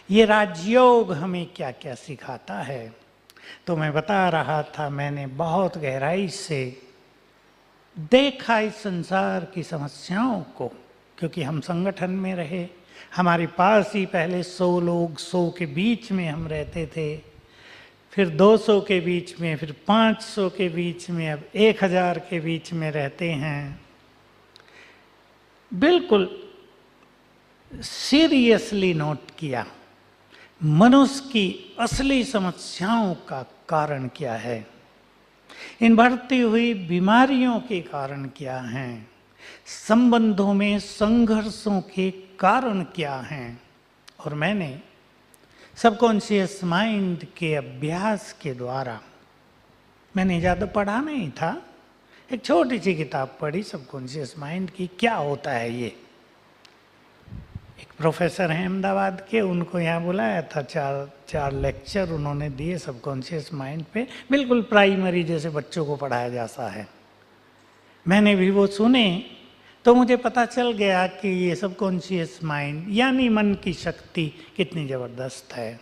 ये राजयोग हमें क्या क्या सिखाता है। तो मैं बता रहा था, मैंने बहुत गहराई से देखा इस संसार की समस्याओं को, क्योंकि हम संगठन में रहे, हमारे पास ही पहले 100 लोग, 100 के बीच में हम रहते थे, फिर 200 के बीच में, फिर 500 के बीच में, अब 1000 के बीच में रहते हैं। बिल्कुल सीरियसली नोट किया मनुष्य की असली समस्याओं का कारण क्या है, इन बढ़ती हुई बीमारियों के कारण क्या हैं, संबंधों में संघर्षों के कारण क्या हैं। और मैंने सबकॉन्शियस माइंड के अभ्यास के द्वारा, मैंने ज़्यादा पढ़ा नहीं था, एक छोटी सी किताब पढ़ी सबकॉन्शियस माइंड की, क्या होता है ये। एक प्रोफेसर हैं अहमदाबाद के, उनको यहाँ बुलाया था, चार लेक्चर उन्होंने दिए सबकॉन्शियस माइंड पे, बिल्कुल प्राइमरी जैसे बच्चों को पढ़ाया जाता है। मैंने भी वो सुने तो मुझे पता चल गया कि ये सबकॉन्शियस माइंड यानी मन की शक्ति कितनी ज़बरदस्त है।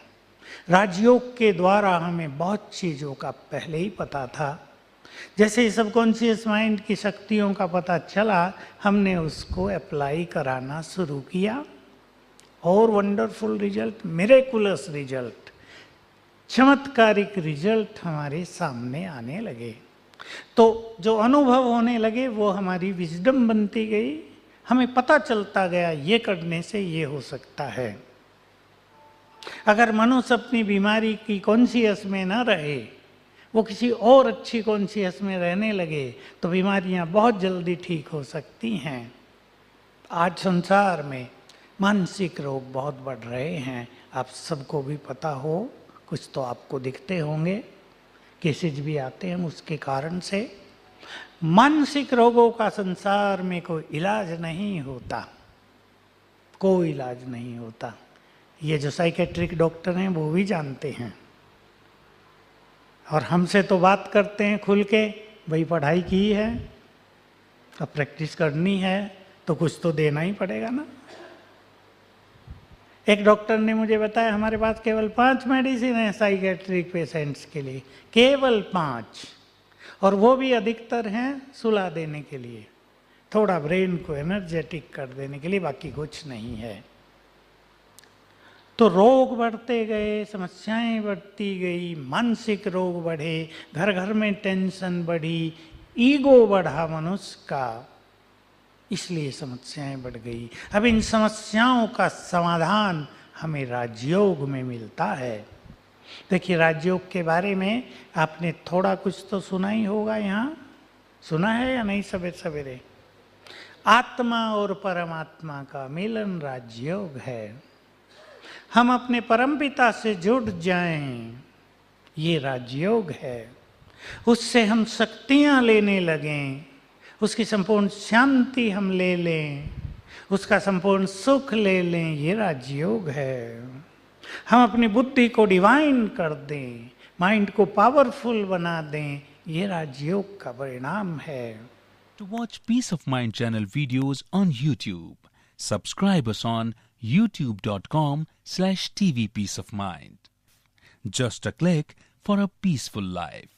राजयोग के द्वारा हमें बहुत चीज़ों का पहले ही पता था। जैसे सबकॉन्शियस माइंड की शक्तियों का पता चला, हमने उसको अप्लाई कराना शुरू किया और वंडरफुल रिजल्ट, मिरेकुलस रिजल्ट, चमत्कारिक रिजल्ट हमारे सामने आने लगे। तो जो अनुभव होने लगे वो हमारी विजडम बनती गई, हमें पता चलता गया ये करने से ये हो सकता है। अगर मनुष्य अपनी बीमारी की कॉन्शियस में न रहे, वो किसी और अच्छी कॉन्शियस में रहने लगे, तो बीमारियां बहुत जल्दी ठीक हो सकती हैं। आज संसार में मानसिक रोग बहुत बढ़ रहे हैं, आप सबको भी पता हो, कुछ तो आपको दिखते होंगे, केसेज भी आते हैं उसके कारण से। मानसिक रोगों का संसार में कोई इलाज नहीं होता, कोई इलाज नहीं होता। ये जो साइकेट्रिक डॉक्टर हैं वो भी जानते हैं, और हमसे तो बात करते हैं खुल के, भाई पढ़ाई की है, अब प्रैक्टिस करनी है तो कुछ तो देना ही पड़ेगा ना। एक डॉक्टर ने मुझे बताया, हमारे पास केवल 5 मेडिसिन है साइकेट्रिक पेशेंट्स के लिए, केवल 5, और वो भी अधिकतर हैं सुला देने के लिए, थोड़ा ब्रेन को एनर्जेटिक कर देने के लिए, बाकी कुछ नहीं है। तो रोग बढ़ते गए, समस्याएं बढ़ती गई, मानसिक रोग बढ़े, घर घर में टेंशन बढ़ी, ईगो बढ़ा मनुष्य का, इसलिए समस्याएं बढ़ गई। अब इन समस्याओं का समाधान हमें राजयोग में मिलता है। देखिए, राजयोग के बारे में आपने थोड़ा कुछ तो सुना ही होगा, यहाँ सुना है या नहीं सवेरे सवेरे? आत्मा और परमात्मा का मिलन राजयोग है। हम अपने परमपिता से जुड़ जाएं, ये राजयोग है। उससे हम शक्तियां लेने लगें, उसकी संपूर्ण शांति हम ले लें, उसका संपूर्ण सुख ले लें, ये राजयोग है। हम अपनी बुद्धि को डिवाइन कर दें, माइंड को पावरफुल बना दें, ये राजयोग का परिणाम है। To watch Peace of Mind channel videos on YouTube, subscribe us on youtube.com/tvpeaceofmind. Just a click for a peaceful life.